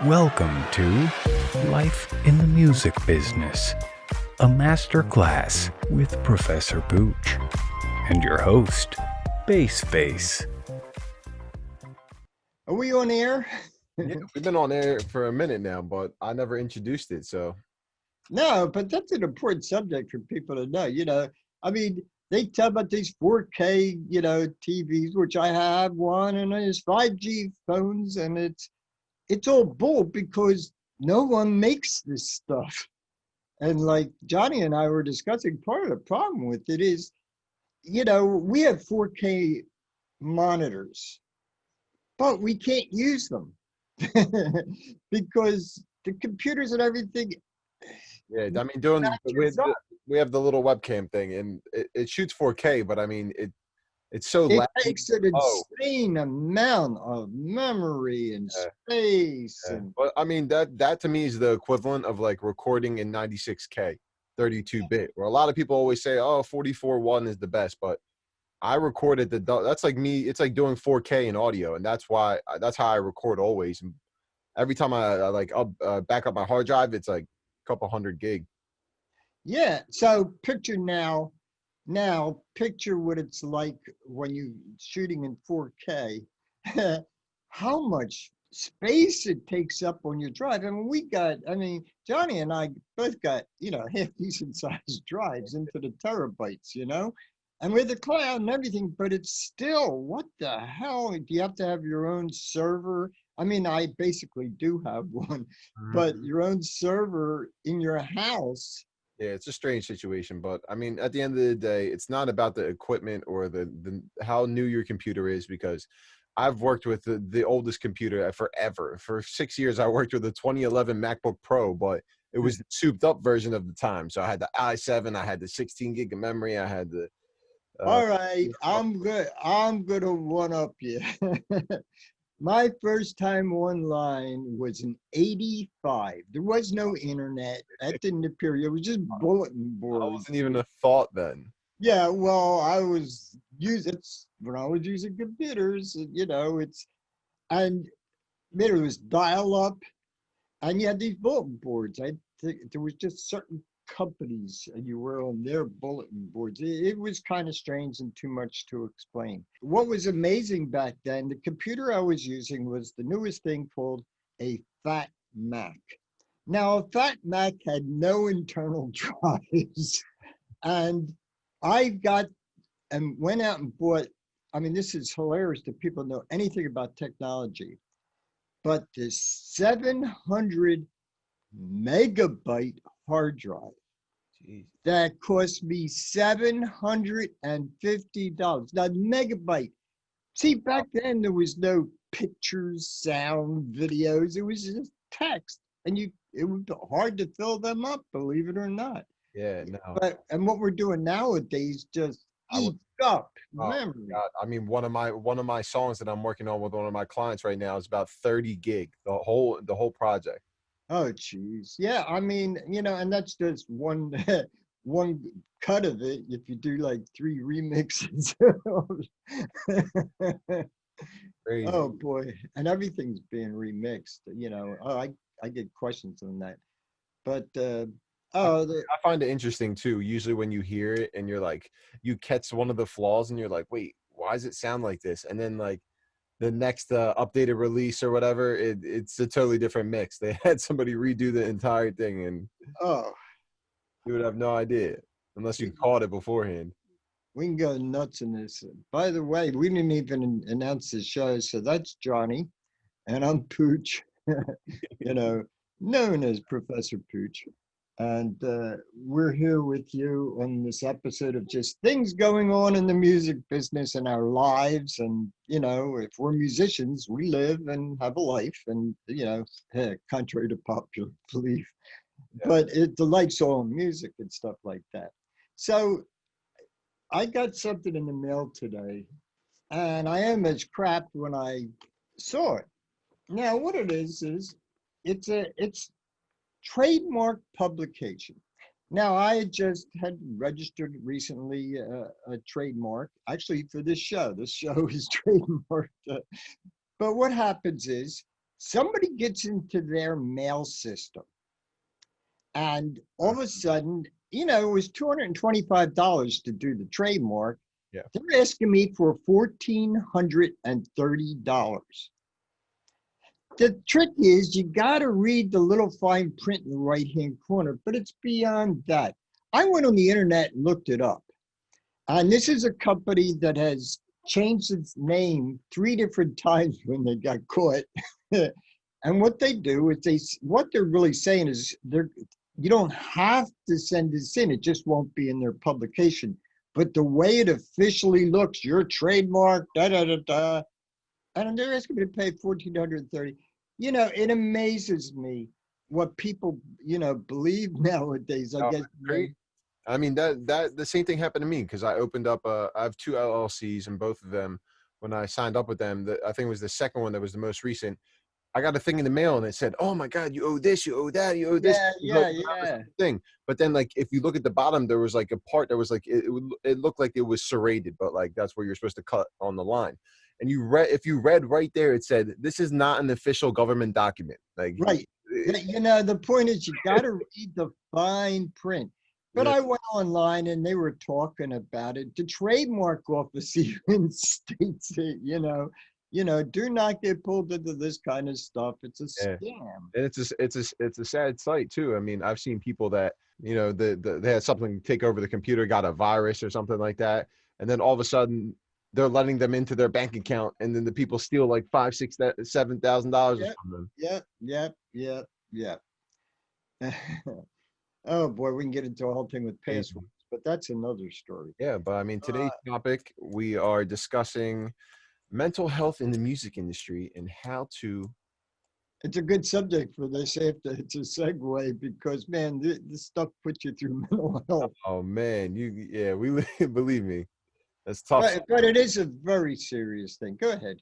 Welcome to Life in the Music Business, a masterclass with Professor Pooch and your host, BACEFACE. Are we on air? Yeah, we've been on air for a minute now, but I never introduced it. So No, but that's an important subject for people to know. I mean, they tell about these 4K, TVs, which I have one, and there's 5G phones, and it's all bull because no one makes this stuff. And like Johnny and I were discussing, part of the problem with it is, we have 4K monitors, but we can't use them because the computers and everything yeah, I mean, doing matches up. we have the little webcam thing, and it shoots 4K, but I mean, it's so It laggy. takes an Oh, insane amount of memory and yeah, space. yeah. And But I mean, that to me is the equivalent of like recording in 96K, 32-bit. Where a lot of people always say, "Oh, 44:1 is the best," but I recorded that's like me. It's like doing 4K in audio, and that's how I record always. And every time I like I'll back up my hard drive, it's like a couple hundred gig. yeah, so picture now picture what it's like when you shooting in 4K, how much space it takes up on your drive. Johnny and I both got, half decent sized drives into the terabytes. And with the cloud and everything, but it's still, what the hell? Do you have to have your own server? I mean, I basically do have one, but your own server in your house. Yeah, it's a strange situation, but I mean, at the end of the day, it's not about the equipment or the how new your computer is, because I've worked with the oldest computer forever. For 6 years, I worked with a 2011 MacBook Pro, but it was the souped up version of the time. So I had the i7, I had the 16 gig of memory, I had the uh, All right, I'm good. I'm gonna one up you. My first time online was in '85. There was no internet. That didn't appear. It was just bulletin I boards. wasn't even a thought then. Yeah, well, I was using it's when I was using computers. And it was dial up, and you had these bulletin boards. I think there was just certain companies, and you were on their bulletin boards. It was kind of strange and too much to explain. What was amazing back then, the computer I was using was the newest thing called a Fat Mac. Now, a Fat Mac had no internal drives, and I got and went out and bought. I mean, this is hilarious to people who know anything about technology, but this 700 megabyte hard drive Jeez. that cost me $750. Now, megabyte. See, back then there was no pictures, sound, videos. It was just text, and it was hard to fill them up, believe it or not. Yeah, no. And what we're doing nowadays just I would eats up Oh my memory. God. I mean, one of my songs that I'm working on with one of my clients right now is about 30 gig, the whole project. Oh, geez. Yeah, I mean, and that's just one one cut of it. If you do like three remixes. Crazy. Oh boy, and everything's being remixed. Oh, I get questions on that, but I, oh, I find it interesting too. Usually when you hear it and you're like, you catch one of the flaws and you're like, wait, why does it sound like this? And then like the next updated release or whatever, it's a totally different mix. They had somebody redo the entire thing, and oh, you would have no idea unless you caught it beforehand. we can go nuts in this. By the way, we didn't even announce the show, so that's Johnny, and I'm Pooch, you know, known as Professor Pooch. And we're here with you on this episode of just things going on in the music business in our lives. And, if we're musicians, we live and have a life, and, contrary to popular belief, Yeah. but it delights all in music and stuff like that. So I got something in the mail today, and I almost crapped when I saw it. Now, what it is it's trademark publication. Now, I just had registered recently a trademark, actually for this show. This show is trademarked. But what happens is Somebody gets into their mail system, and all of a sudden, it was $225 to do the trademark. Yeah. They're asking me for $1,430. The trick is you got to read the little fine print in the right-hand corner, but it's beyond that. I went on the internet and looked it up. And this is a company that has changed its name 3 different times when they got caught. And what they do is what they're really saying is you don't have to send this in. It just won't be in their publication. But the way it officially looks, your trademark, da-da-da-da, and they're asking me to pay $1,430. It amazes me what people, believe nowadays. I guess. Great. I mean, that the same thing happened to me because I opened up I have 2 LLCs, and both of them, when I signed up with them, I think it was the second one that was the most recent. I got a thing in the mail and it said, "Oh my God, you owe this, you owe that, you owe this." Yeah. Thing. But then, like, if you look at the bottom, there was like a part that was like it looked like it was serrated, but like that's where you're supposed to cut on the line. And if you read right there, it said, "This is not an official government document." Like, right. The point is you got to read the fine print. But I went online and they were talking about it. The trademark office even states it, do not get pulled into this kind of stuff. It's a scam. And it's a sad sight too. I mean, I've seen people that, they had something take over the computer, got a virus or something like that. And then all of a sudden they're letting them into their bank account. And then the people steal like $5,000, $6,000, $7,000 from them. Yep. Oh boy, we can get into a whole thing with passwords, but that's another story. Yeah, but I mean, today's topic, we are discussing mental health in the music industry and how to. It's a good subject for this. It's a segue because, man, this stuff puts you through mental health. Oh man, we believe me, that's tough. But it is a very serious thing. Go ahead.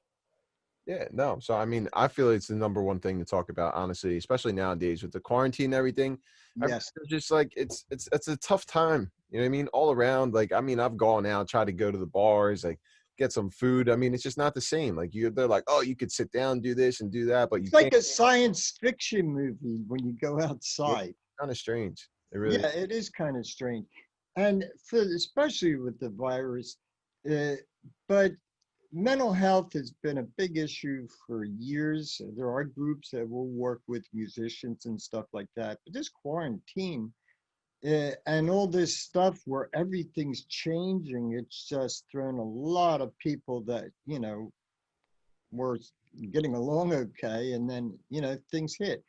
Yeah, no. So I mean, I feel it's the number one thing to talk about, honestly, especially nowadays with the quarantine and everything. Yes. It's just like it's a tough time. You know what I mean? All around. Like, I mean, I've gone out, tried to go to the bars, like get some food. I mean, it's just not the same. Like they're like, oh, you could sit down, do this and do that, but it's like a science fiction movie when you go outside. Kind of strange. It really. Yeah, it is kind of strange, and especially with the virus, but. Mental health has been a big issue for years. There are groups that will work with musicians and stuff like that. But this quarantine and all this stuff where everything's changing, it's just thrown a lot of people that, were getting along okay. And then, things hit.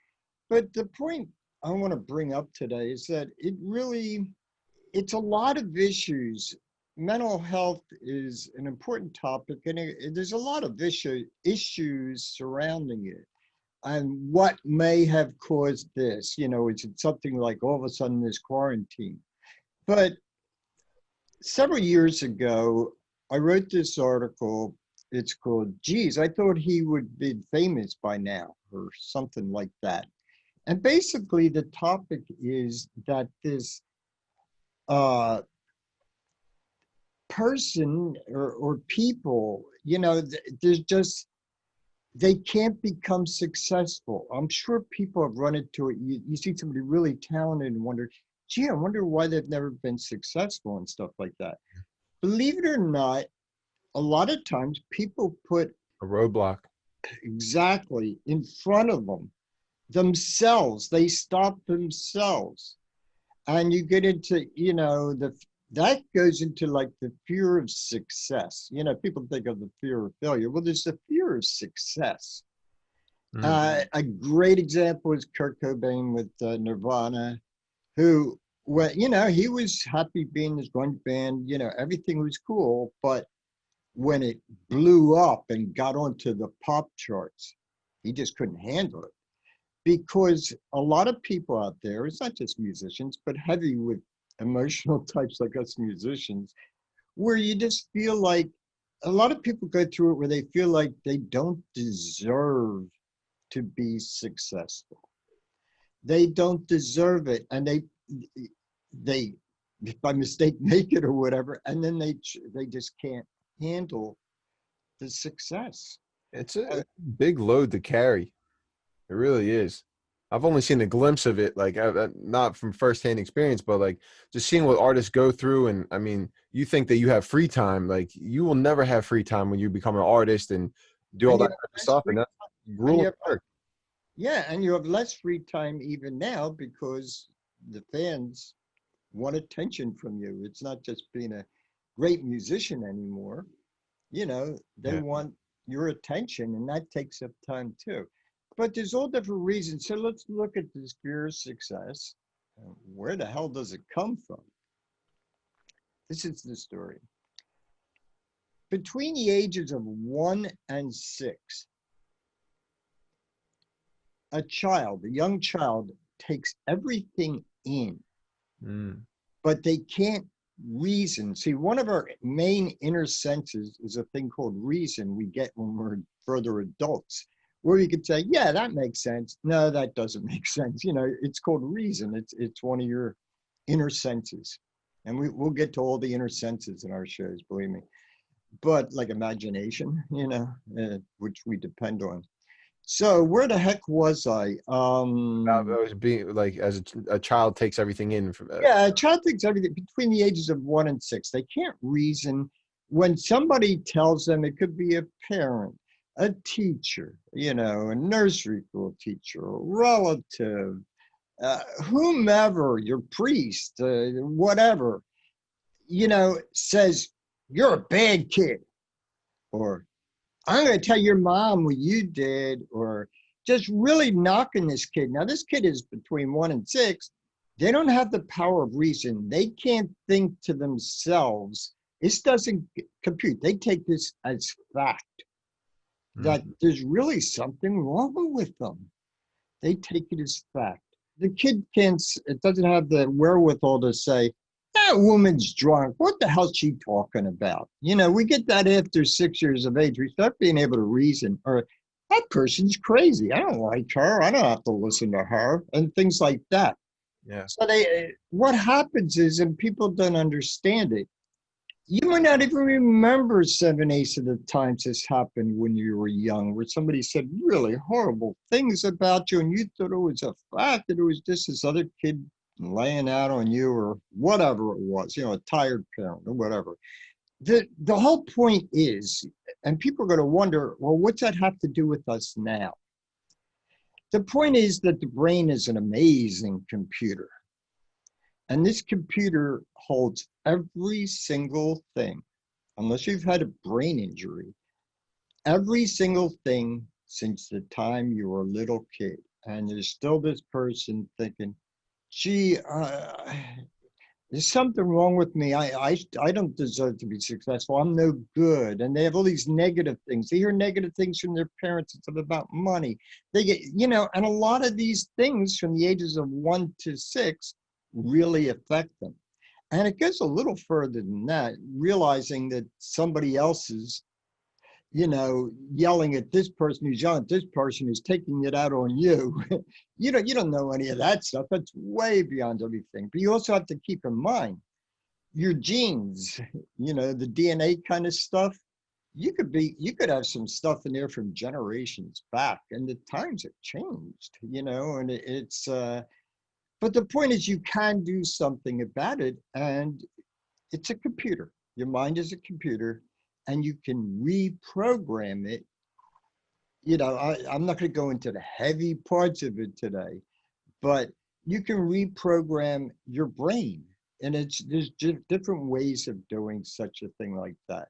But the point I want to bring up today is that it's a lot of issues. Mental health is an important topic, and there's a lot of issues surrounding it. And what may have caused this? Is it something like all of a sudden this quarantine? But several years ago, I wrote this article. It's called, Geez, I thought he would be famous by now, or something like that. And basically, the topic is that this person or people, there's just, they can't become successful. I'm sure people have run into it. You see somebody really talented and wonder, gee, I wonder why they've never been successful and stuff like that. Believe it or not, a lot of times people put a roadblock exactly in front of them themselves. They stop themselves, and you get into, that goes into like the fear of success. People think of the fear of failure. Well, there's the fear of success. Mm-hmm. A great example is Kurt Cobain with Nirvana, who, he was happy being his grunge band. Everything was cool. But when it blew up and got onto the pop charts, he just couldn't handle it. Because a lot of people out there, it's not just musicians, but heavy with emotional types like us musicians, where you just feel like a lot of people go through it where they feel like they don't deserve to be successful. They don't deserve it, and they by mistake make it or whatever, and then they just can't handle the success. It's a big load to carry. It really is. I've only seen a glimpse of it, like not from firsthand experience, but like just seeing what artists go through. And I mean, you think that you have free time, like you will never have free time when you become an artist and do all And you that have type of less stuff. And free that's and you grueling have work. yeah, and you have less free time even now because the fans want attention from you. It's not just being a great musician anymore. You know, they Yeah. want your attention, and that takes up time too. But there's all different reasons. So let's look at this fear of success. Where the hell does it come from? This is the story. Between the ages of 1 and 6, a young child, takes everything in, Mm. but they can't reason. See, one of our main inner senses is a thing called reason we get when we're further adults, where you could say, yeah, that makes sense. No, that doesn't make sense. You know, it's called reason. It's one of your inner senses. And we'll get to all the inner senses in our shows, believe me. But like imagination, which we depend on. So where the heck was I? That was being like as a child takes everything in from that. Yeah, a child thinks everything between the ages of 1 and 6. They can't reason. When somebody tells them, it could be a parent, a teacher, a nursery school teacher, a relative, whomever, your priest, whatever, says, you're a bad kid, or I'm going to tell your mom what you did, or just really knocking this kid. Now, this kid is between 1 and 6. They don't have the power of reason. They can't think to themselves. This doesn't compute. They take this as fact that there's really something wrong with them. They take it as fact. The kid it doesn't have the wherewithal to say, that woman's drunk. What the hell's she talking about? We get that after 6 years of age. We start being able to reason, or that person's crazy. I don't like her. I don't have to listen to her, and things like that. Yeah. So what happens is, and people don't understand it, you might not even remember 7/8 of the times this happened when you were young, where somebody said really horrible things about you, and you thought it was a fact, that it was just this other kid laying out on you, or whatever it was, a tired parent or whatever. The whole point is, and people are going to wonder, well, what's that have to do with us now? The point is that the brain is an amazing computer. And this computer holds every single thing, unless you've had a brain injury, every single thing since the time you were a little kid. And there's still this person thinking, gee, there's something wrong with me. I don't deserve to be successful. I'm no good. And they have all these negative things. They hear negative things from their parents. It's about money. They get, and a lot of these things from the ages of 1 to 6 really affect them. And it goes a little further than that, realizing that somebody else is, yelling at this person who's yelling at this person who's taking it out on you. You don't know any of that stuff. That's way beyond everything. But you also have to keep in mind your genes, the DNA kind of stuff. You could have some stuff in there from generations back, and the times have changed, and it's but the point is, you can do something about it, and it's a computer. Your mind is a computer, and you can reprogram it. I'm not going to go into the heavy parts of it today, but you can reprogram your brain, and there's different ways of doing such a thing like that.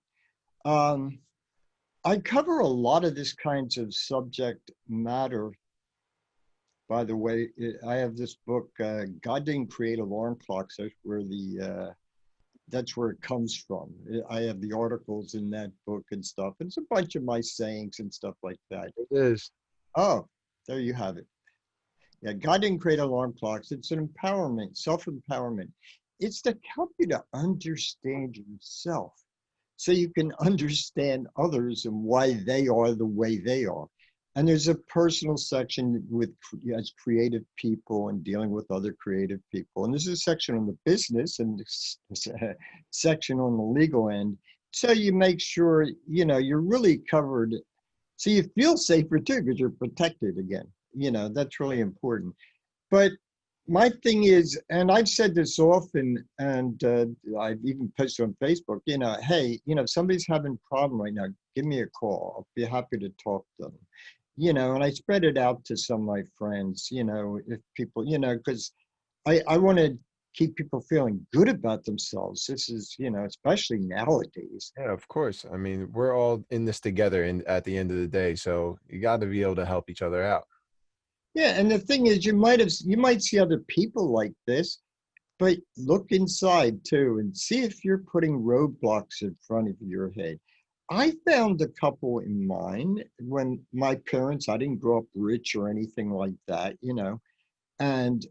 I cover a lot of this kinds of subject matter. By the way, I have this book, God Didn't Create Alarm Clocks. That's where it comes from. I have the articles in that book and stuff. It's a bunch of my sayings and stuff like that. It is. Oh, there you have it. Yeah, God didn't create alarm clocks. It's an empowerment, self-empowerment. It's to help you to understand yourself so you can understand others and why they are the way they are. And there's a personal section as creative people and dealing with other creative people. And there's a section on the business and a section on the legal end. So you make sure, you're really covered. So you feel safer too, because you're protected again. that's really important. But my thing is, and I've said this often, and I've even posted on Facebook, hey, if somebody's having a problem right now, give me a call. I'll be happy to talk to them. And I spread it out to some of my friends, if people, because I want to keep people feeling good about themselves. This is, especially nowadays. Yeah, of course. I mean, we're all in this together and at the end of the day, so you got to be able to help each other out. Yeah, and the thing is, you might see other people like this, but look inside too and see if you're putting roadblocks in front of your head. I found a couple in mine when my parents, I didn't grow up rich or anything like that, and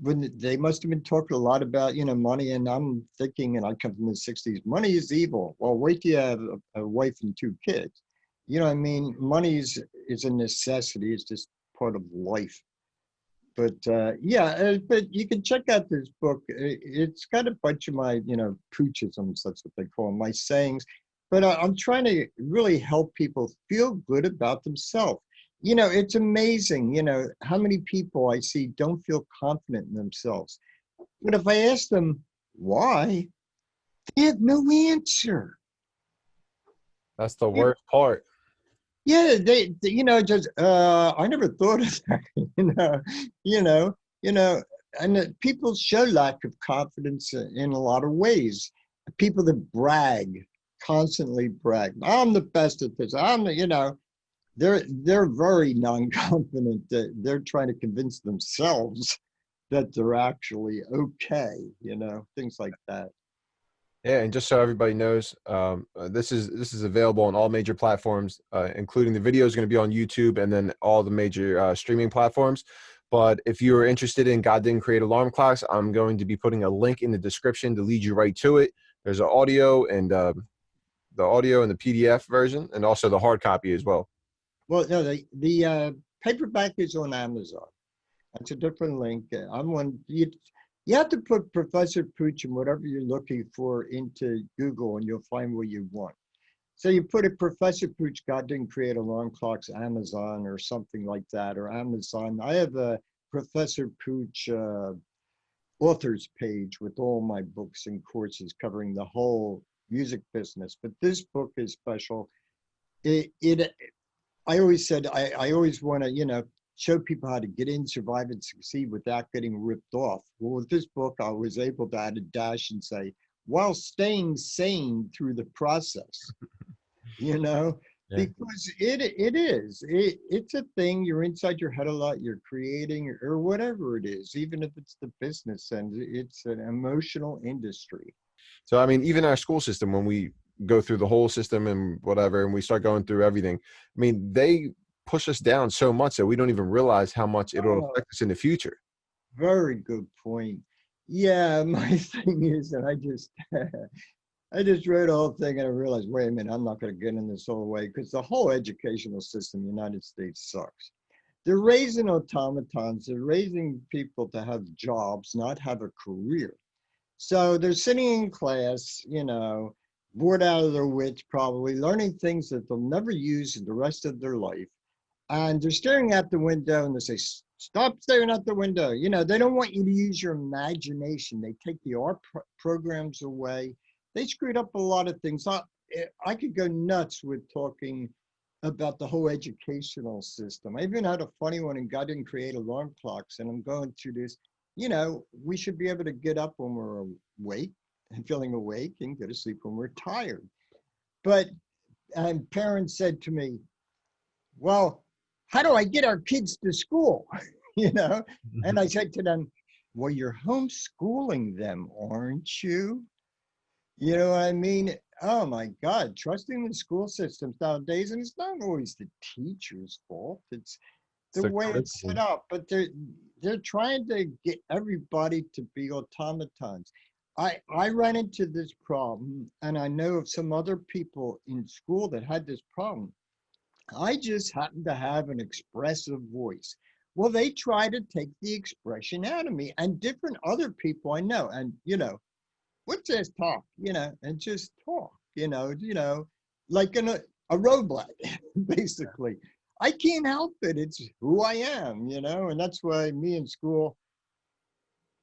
when they must have been talking a lot about, money, and I'm thinking, and I come from the 60s, money is evil. Well, wait till you have a wife and 2 kids. You know what I mean? Money is a necessity. It's just part of life. But but you can check out this book. It's got a bunch of my, Poochisms, that's what they call them, my sayings. But I'm trying to really help people feel good about themselves. It's amazing, how many people I see don't feel confident in themselves. But if I ask them why, they have no answer. That's the worst part. Yeah, just I never thought of that, and people show lack of confidence in a lot of ways. People that brag, constantly brag. I'm the best at this. They're very non-confident. They're trying to convince themselves that they're actually okay, things like that. Yeah, and just so everybody knows, this is available on all major platforms, including the video is going to be on YouTube and then all the major streaming platforms. But if you're interested in God Didn't Create Alarm Clocks, I'm going to be putting a link in the description to lead you right to it. There's an audio and the PDF version, and also the hard copy as well. Well, no, the paperback is on Amazon. That's a different link. I'm one. You have to put Professor Pooch and whatever you're looking for into Google, and you'll find what you want. So you put it, Professor Pooch, God Didn't Create Alarm Clocks, Amazon, or something like that, or Amazon. I have a Professor Pooch authors page with all my books and courses covering the whole music business. But this book is special. I always said, I always want to, show people how to get in, survive, and succeed without getting ripped off. Well, with this book, I was able to add a dash and say, while staying sane through the process, Yeah. because it's a thing. You're inside your head a lot, you're creating or whatever it is, even if it's the business end, it's an emotional industry. So, I mean, even our school system, when we go through the whole system and whatever, and we start going through everything, I mean, they push us down so much that we don't even realize how much it'll affect us in the future. Very good point. Yeah, my thing is that I just wrote a whole thing and I realized, wait a minute, I'm not going to get in this whole way because the whole educational system in the United States sucks. They're raising automatons. They're raising people to have jobs, not have a career. So they're sitting in class, bored out of their wits, probably learning things that they'll never use in the rest of their life. And they're staring out the window and they say, stop staring out the window. They don't want you to use your imagination. They take the art programs away. They screwed up a lot of things. I could go nuts with talking about the whole educational system. I even had a funny one in God Didn't Create Alarm Clocks, and I'm going through this. We should be able to get up when we're awake and feeling awake and go to sleep when we're tired. But parents said to me, well, how do I get our kids to school? And I said to them, well, you're homeschooling them, aren't you? You know what I mean? Oh my God, trusting the school systems nowadays, and it's not always the teacher's fault. It's the way it's set up, but they're trying to get everybody to be automatons. I ran into this problem, and I know of some other people in school that had this problem. I just happen to have an expressive voice. Well, they try to take the expression out of me, and different other people I know, and let's just talk, and just talk, like a roadblock, basically. I can't help it. It's who I am, you know, and that's why me and school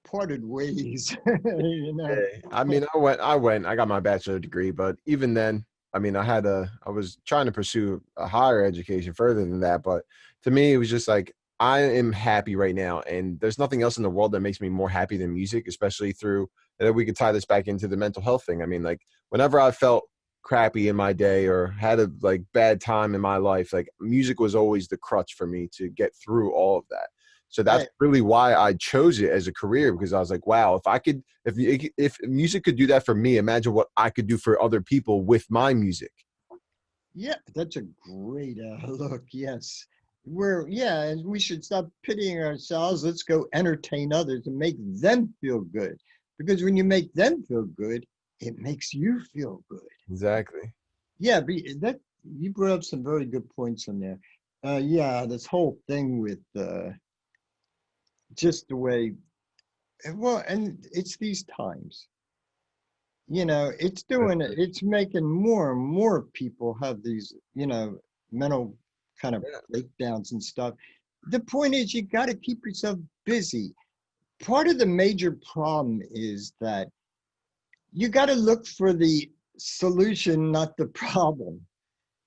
parted ways, you know. I mean, I got my bachelor degree, but even then, I mean, I was trying to pursue a higher education further than that. But to me, it was just like, I am happy right now. And there's nothing else in the world that makes me more happy than music, especially through that we could tie this back into the mental health thing. I mean, like whenever I felt crappy in my day or had a like bad time in my life, like music was always the crutch for me to get through all of that. So that's Hey, really why I chose it as a career, because I was like, wow, if I could, if music could do that for me, imagine what I could do for other people with my music. yeah, that's a great look. Yes. Yeah, and we should stop pitying ourselves. Let's go entertain others and make them feel good. Because when you make them feel good, it makes you feel good. Exactly. Yeah, that you brought up some very good points on there. Yeah, this whole thing with just the way, well, and it's these times, you know, it's doing it. It's making more and more people have these, you know, mental kind of Yeah. breakdowns and stuff. The point is, you got to keep yourself busy. Part of the major problem is that you got to look for the solution, not the problem.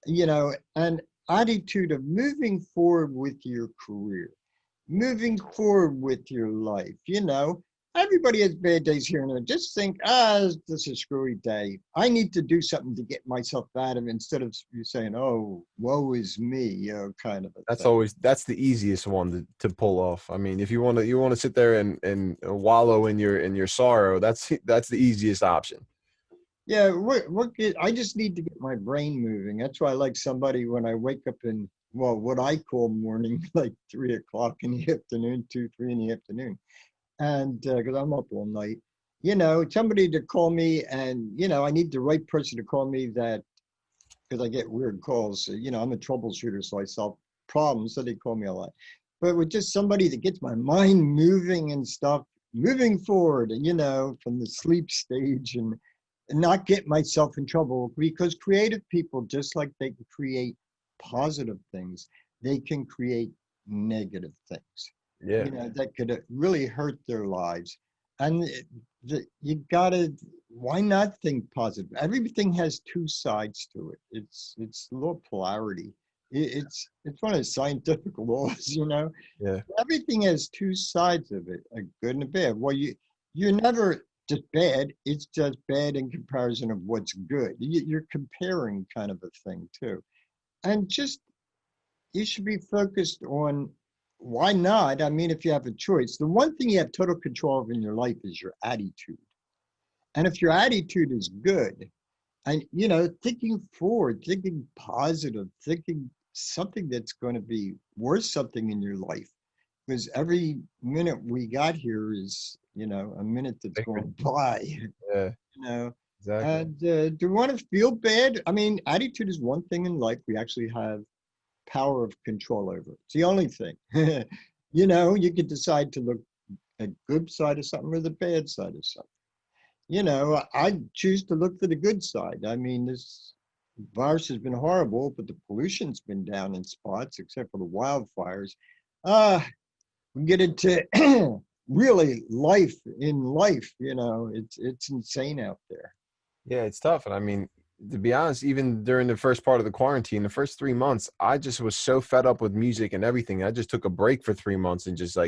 You know, an attitude of moving forward with your career, moving forward with your life. You know, everybody has bad days here and there. Just think, this is a screwy day. I need to do something to get myself out of it, instead of you saying, oh, woe is me, you know, kind of a thing. That's the easiest one to pull off. I mean, if you want to sit there and wallow in your sorrow, that's the easiest option. Yeah, I just need to get my brain moving. That's why I like somebody when I wake up in, well, what I call morning, like 3 o'clock in the afternoon, 2, 3 in the afternoon. And because I'm up all night, you know, somebody to call me, and, you know, I need the right person to call me, that because I get weird calls. You know, I'm a troubleshooter, so I solve problems, so they call me a lot. But with just somebody that gets my mind moving and stuff, moving forward, and, you know, from the sleep stage, and not get myself in trouble, because creative people, just like they can create positive things, they can create negative things, Yeah. you know, that could really hurt their lives. And you gotta, why not think positive? Everything has two sides to it. It's a little polarity. It's one of the scientific laws, you know. Yeah. Everything has two sides of it, a good and a bad. Well, you're never just bad. It's just bad in comparison of what's good. You're comparing kind of a thing too. And just, you should be focused on, why not? I mean, if you have a choice, the one thing you have total control of in your life is your attitude. And if your attitude is good, and, you know, thinking forward, thinking positive, thinking something that's going to be worth something in your life, because every minute we got here is, you know, a minute that's going by, you Yeah. know. Exactly. And do you want to feel bad? I mean, attitude is one thing in life we actually have power of control over. It's the only thing. You know, you could decide to look at good side of something or the bad side of something. You know, I choose to look for the good side. I mean, this virus has been horrible, but the pollution's been down in spots, except for the wildfires. We get into really life in life, you know, it's insane out there. Yeah, it's tough. And I mean, to be honest, even during the first part of the quarantine, the first 3 months, I just was so fed up with music and everything. I just took a break for 3 months and just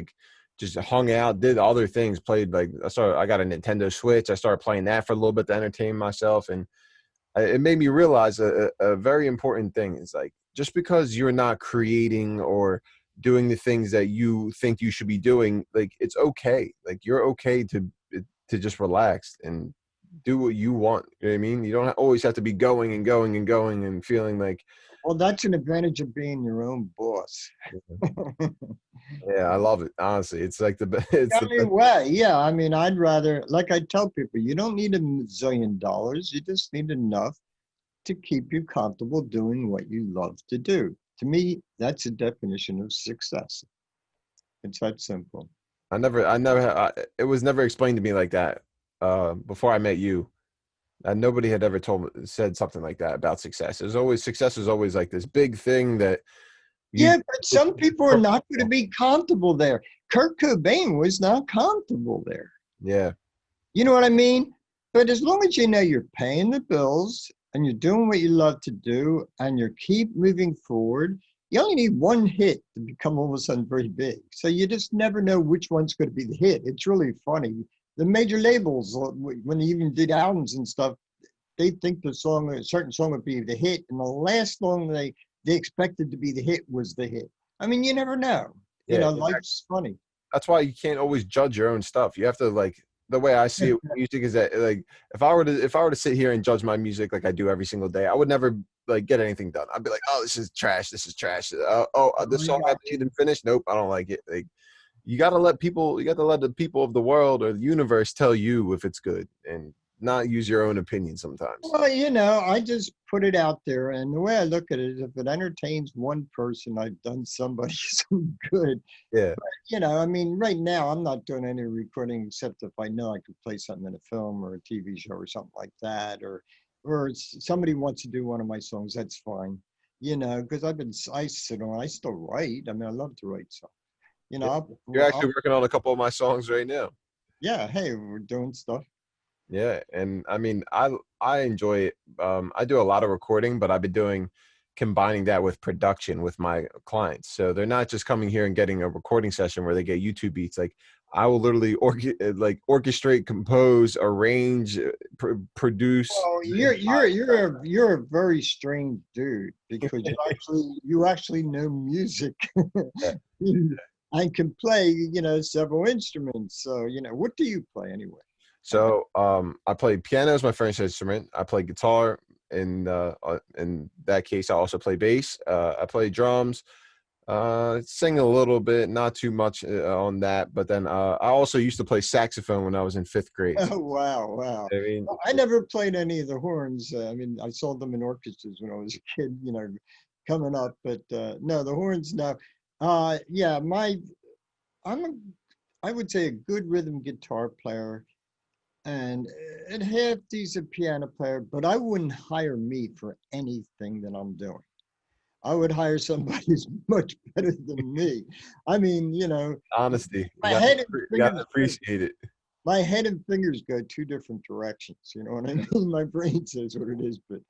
hung out, did other things, played like I got a Nintendo Switch. I started playing that for a little bit to entertain myself. And it made me realize a very important thing is like, just because you're not creating or doing the things that you think you should be doing, like it's okay. Like you're okay to just relax and do what you want. You know what I mean? You don't always have to be going and going and going and feeling like, Well, that's an advantage of being your own boss. yeah, I love it. Honestly, it's like it's I the mean, best. well, yeah, I mean, I'd rather, like I tell people, you don't need $1 zillion. You just need enough to keep you comfortable doing what you love to do. To me, that's a definition of success. It's that simple. It was never explained to me like that before I met you. Nobody had ever said something like that about success. Success is always like this big thing that You, Yeah, but some people are not going to be comfortable there. Kurt Cobain was not comfortable there. yeah, You know what I mean? But as long as you know you're paying the bills and you're doing what you love to do and you keep moving forward, you only need one hit to become all of a sudden very big. So you just never know which one's going to be the hit. It's really funny. The major labels, when they even did albums and stuff, they think the song, a certain song would be the hit, and the last song they expected to be the hit was the hit. I mean, you never know. You yeah. know, life's funny. That's why you can't always judge your own stuff. You have to like the way I see it with music is that like if I were to sit here and judge my music like I do every single day, I would never like get anything done. I'd be like, oh, this is trash. This is trash. This song I didn't finish. Nope, I don't like it. Like you got to let the people of the world or the universe tell you if it's good and not use your own opinion sometimes. Well, you know, I just put it out there, and the way I look at it is if it entertains one person, I've done somebody some good. Yeah. You know, I mean, right now I'm not doing any recording except if I know I could play something in a film or a TV show or something like that, or somebody wants to do one of my songs, that's fine. You know, because I sit on, I still write. I mean, I love to write songs. You know, Yeah. You're actually working on a couple of my songs right now. yeah, hey, we're doing stuff. Yeah, and I mean, I enjoy it. I do a lot of recording, but I've been combining that with production with my clients. So they're not just coming here and getting a recording session where they get YouTube beats. Like I will literally orchestrate, compose, arrange, produce. Well, you're a very strange dude because you actually know music and can play, you know, several instruments. So, you know, what do you play anyway? So I play piano as my first instrument. I play guitar. In that case, I also play bass. I play drums. Sing a little bit, not too much on that. But then I also used to play saxophone when I was in 5th grade. Oh, wow. I mean, Well, I never played any of the horns. I mean, I saw them in orchestras when I was a kid, you know, coming up. But no, the horns, no. Yeah, I would say a good rhythm guitar player and half decent piano player, but I wouldn't hire me for anything that I'm doing. I would hire somebody who's much better than me. I mean, you know, honesty. my You head and got to fingers, appreciate it. my head and fingers go two different directions. You know what I mean? My brain says what it is, but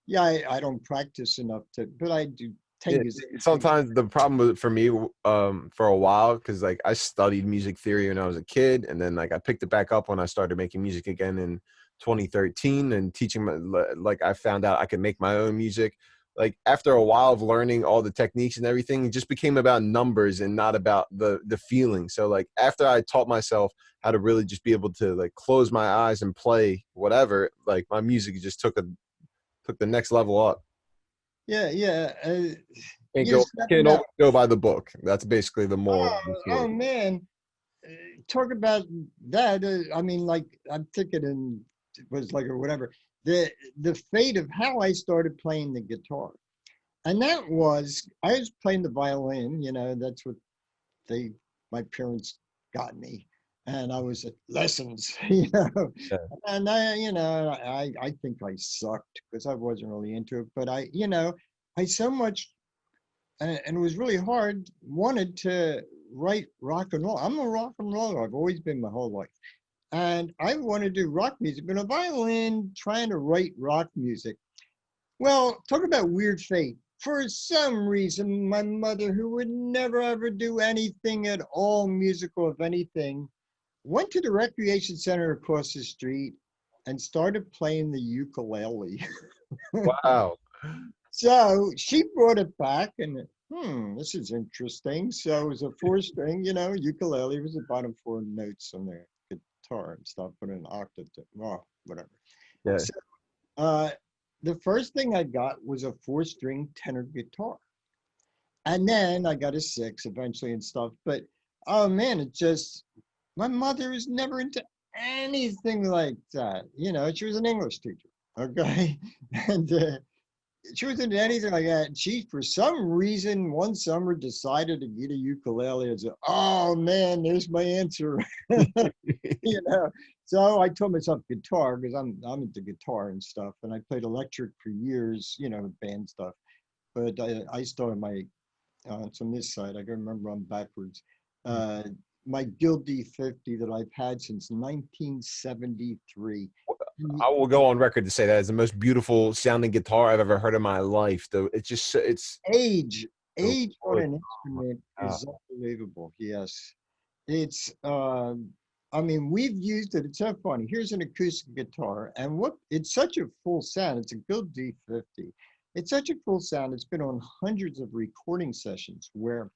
yeah, I don't practice enough but I do Yeah, take it. sometimes the problem for me for a while because like I studied music theory when I was a kid, and then like I picked it back up when I started making music again in 2013 and teaching like I found out I could make my own music. Like after a while of learning all the techniques and everything, it just became about numbers and not about the feeling. So like after I taught myself how to really just be able to like close my eyes and play whatever, like my music just took the next level up. Yeah. Can't You go just never can't know. always go by the book. That's basically the moral of the Oh story. man, talk about that. I mean, like I'm thinking, and it was like or whatever. The fate of how I started playing the guitar, and that was I was playing the violin. You know, that's what my parents got me, and I was at lessons. You know, Yeah. and I think I sucked because I wasn't really into it. But I so much and it was really hard, wanted to write rock and roll. I'm a rock and roller. I've always been my whole life. And I wanted to do rock music, but a violin trying to write rock music. Well, talk about weird fate. For some reason, my mother, who would never ever do anything at all musical of anything, went to the recreation center across the street and started playing the ukulele. Wow. So she brought it back and this is interesting. So it was a 4-string, ukulele was the bottom 4 notes on the guitar and stuff, but an octave, well, whatever. Yeah. So the first thing I got was a 4-string tenor guitar. And then I got a 6 eventually and stuff. But oh man, my mother was never into anything like that. She was an English teacher. Okay. And she wasn't into anything like that. And she, for some reason, one summer decided to get a ukulele and said, oh man, there's my answer. So I told myself guitar because I'm into guitar and stuff. And I played electric for years, band stuff. But I started my It's on this side. I can remember I'm backwards. Uh, my Gildy 50 that I've had since 1973. I will go on record to say that is the most beautiful sounding guitar I've ever heard in my life. Though it's just it's Age, the age on wood. an instrument Uh, is unbelievable. Yes, it's. I mean, we've used it. It's so funny. Here's an acoustic guitar, and what? It's such a full sound. It's a Guild D50. It's such a full sound. It's been on hundreds of recording sessions where,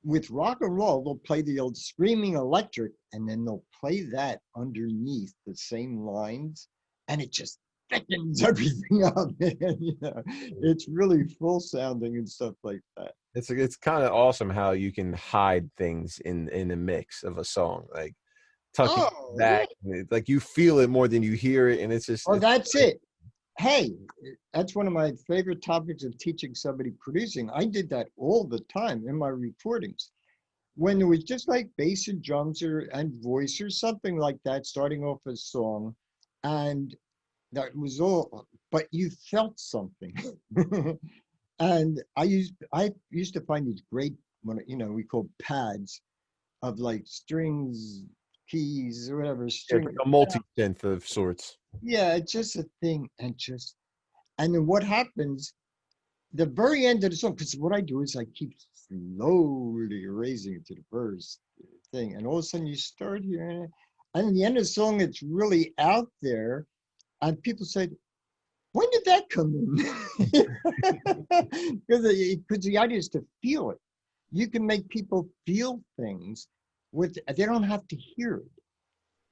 with rock and roll, they'll play the old screaming electric, and then they'll play that underneath the same lines, and it just thickens everything up, man. You know, it's really full sounding and stuff like that. it's kind of awesome how you can hide things in the mix of a song, like tucking Oh, yeah. back, like you feel it more than you hear it, and it's just Well, it's that's it. Hey, that's one of my favorite topics of teaching somebody producing. I did that all the time in my recordings. When it was just like bass and drums and voice or something like that, starting off a song, and that was all, but you felt something. And I used to find these great, when we call pads of like strings, keys, or whatever it's string. like a multi-synth of sorts. Yeah, it's just a thing, and then what happens? The very end of the song, because what I do is I keep slowly raising it to the verse thing, and all of a sudden you start hearing it, and in the end of the song, it's really out there, and people say, "When did that come in?" Because the idea is to feel it. You can make people feel things they don't have to hear it.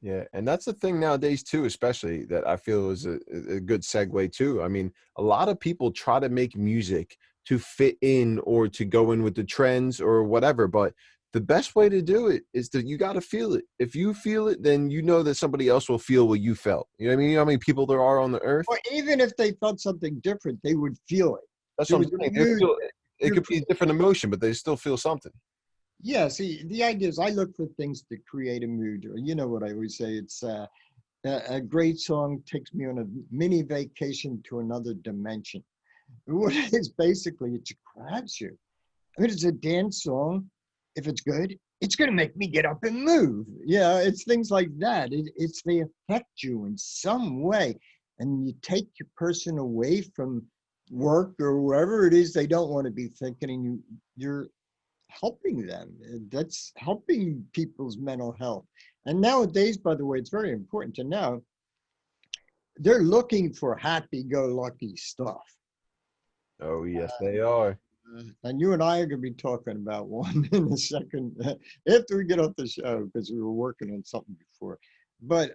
Yeah, and that's the thing nowadays too, especially that I feel is a good segue too. I mean, a lot of people try to make music to fit in or to go in with the trends or whatever, but the best way to do it is that you got to feel it. If you feel it, then you know that somebody else will feel what you felt. You know what I mean? You know how many people there are on the earth? Or even if they felt something different, they would feel it. That's There what I'm was a saying. mood. It could be a different emotion, but they still feel something. Yeah, see, the idea is I look for things to create a mood. Or you know what I always say, it's a great song takes me on a mini vacation to another dimension. What it is basically, it grabs you. I mean, it's a dance song. If it's good, it's going to make me get up and move. Yeah, it's things like that. They affect you in some way. And you take your person away from work or wherever it is they don't want to be thinking, and you're helping them. That's helping people's mental health. And nowadays, by the way, it's very important to know they're looking for happy-go-lucky stuff. Oh, yes, they are. And you and I are going to be talking about one in a second after we get off the show because we were working on something before. But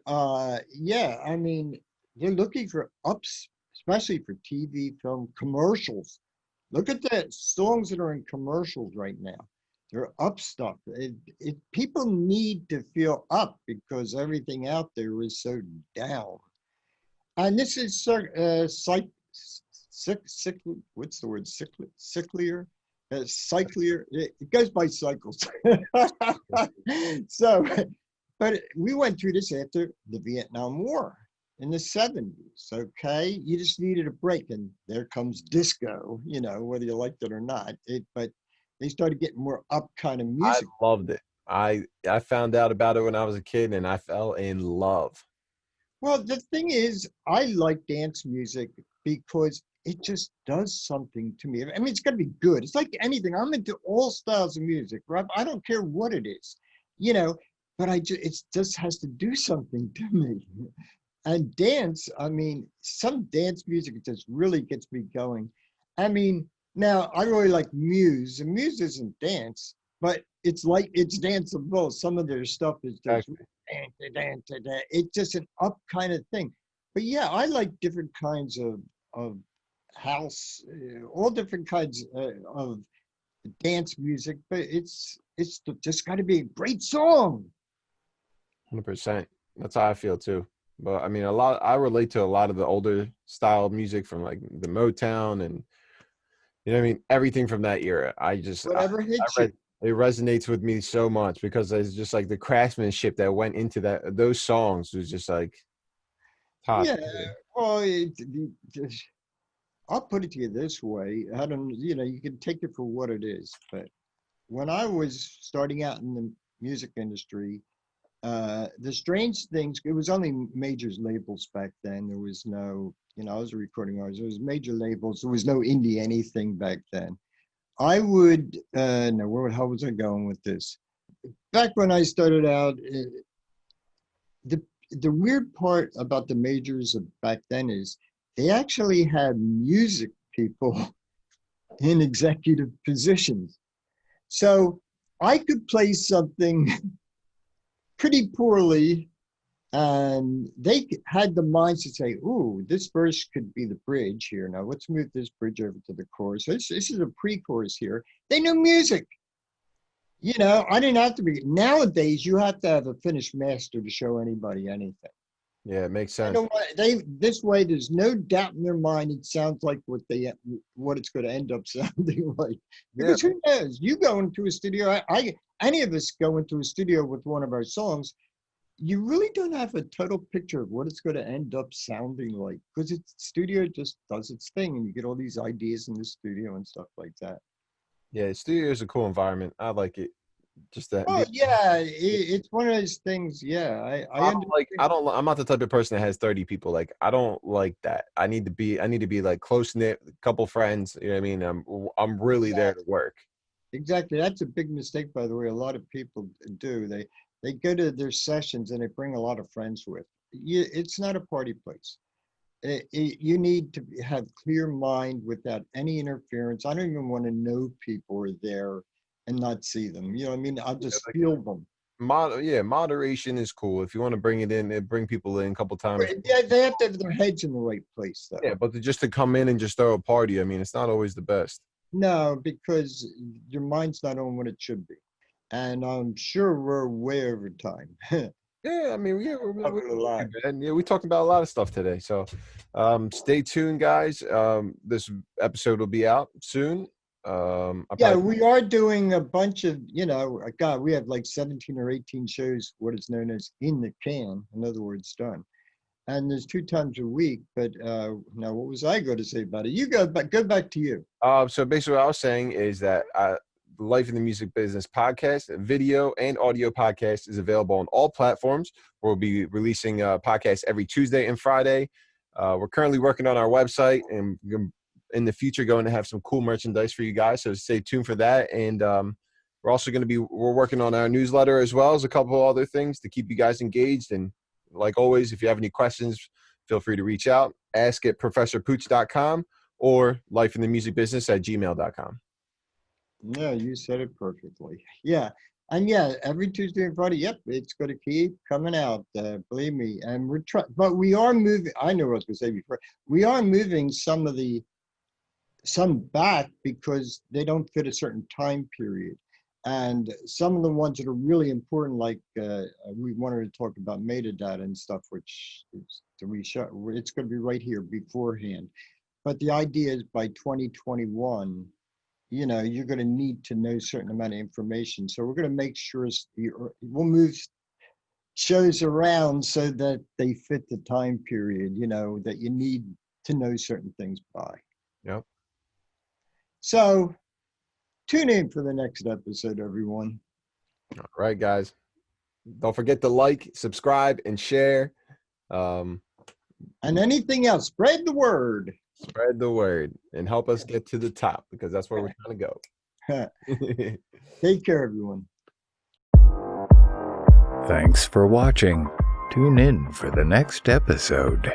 yeah, I mean, they're looking for ups, especially for TV, film, commercials. Look at the songs that are in commercials right now. They're up stuff. People need to feel up because everything out there is so down. And this is what's the word? Cyclier? Cyclier. It goes by cycles. So, but we went through this after the Vietnam War in the 70s. Okay. You just needed a break. And there comes disco, whether you liked it or not. But they started getting more up kind of I music. loved it. I found out about it when I was a kid, and I fell in love. Well, the thing is, I like dance music because it just does something to me. I mean, it's got to be good. It's like anything. I'm into all styles of music, right? I don't care what it is, you know, but it just has to do something to me. And dance, I mean, some dance music just really gets me going. I mean, now I really like Muse, and Muse isn't dance, but it's danceable. Some of their stuff is just Exactly. it's just an up kind of thing. But yeah, I like different kinds of house, all different kinds of dance music. But it's just got to be a great song. 100%. That's how I feel too. But I mean, I relate to a lot of the older style music from like the Motown and you know what I mean, everything from that era. Whatever hits you. It resonates with me so much because it's just like the craftsmanship that went into those songs was just like top Yeah. tier. Well, I'll put it to you this way. I don't, you can take it for what it is. But when I was starting out in the music industry, the strange things, it was only major labels back then. There was no, I was a recording artist. There was major labels. There was no indie anything back then. I would, no, where the hell was I going with this? Back when I started out, the weird part about the majors of back then is they actually had music people in executive positions. So I could play something pretty poorly, and they had the minds to say, ooh, this verse could be the bridge here. Now let's move this bridge over to the chorus. This is a pre-chorus here. They knew music. I didn't have to be. Nowadays, you have to have a finished master to show anybody anything. Yeah, it makes They sense. don't want, this way, there's no doubt in their mind it sounds like what it's going to end up sounding like. Because who knows? You go into a studio, any of us go into a studio with one of our songs, you really don't have a total picture of what it's going to end up sounding like, because the studio just does its thing, and you get all these ideas in the studio and stuff like that. Yeah, studio is a cool environment. I like it. Just that. Oh yeah, it's one of those things. Yeah, I'm not the type of person that has 30 people. Like, I don't like that. I need to be like close knit, couple friends. You know what I mean? I'm really there to work. Exactly. That's a big mistake, by the way. A lot of people do. They go to their sessions and they bring a lot of friends with. It's not a party place. You need to have clear mind without any interference. I don't even want to know people are there and not see them. You know what I mean? I'll just feel them. Moderation is cool. If you want to bring it in, bring people in a couple times. Yeah, they have to have their heads in the right place, though. Yeah, but just to come in and just throw a party, I mean, it's not always the best. No, because your mind's not on what it should be. And I'm sure we're way over time. Yeah, I mean, we talked about a lot of stuff today. So stay tuned, guys. This episode will be out soon. We are doing a bunch of, God, we have like 17 or 18 shows, what is known as in the can, in other words, done. And there's 2 times a week. But now, what was I going to say about it? You go back to you. So basically what I was saying is that Life in the Music Business podcast, video and audio podcast, is available on all platforms. We'll be releasing podcasts every Tuesday and Friday. We're currently working on our website, and in the future going to have some cool merchandise for you guys. So stay tuned for that. And we're also going to we're working on our newsletter as well as a couple of other things to keep you guys engaged. And like always, if you have any questions, feel free to reach out. Ask at ProfessorPooch.com or lifeinthemusicbusiness@gmail.com. Yeah, you said it perfectly. Yeah. And every Tuesday and Friday, it's going to keep coming out. Believe me. And but we are moving. I know what I was going to say before. We are moving some back because they don't fit a certain time period. And some of the ones that are really important, like we wanted to talk about metadata and stuff, which it's going to be right here beforehand. But the idea is by 2021, you're going to need to know a certain amount of information. So we're going to make sure we'll move shows around so that they fit the time period, that you need to know certain things by. Yep. So tune in for the next episode, everyone. All right, guys. Don't forget to like, subscribe, and share. And anything else, spread the word. Spread the word and help us get to the top, because that's where we're trying to go. Take care, everyone. Thanks for watching. Tune in for the next episode.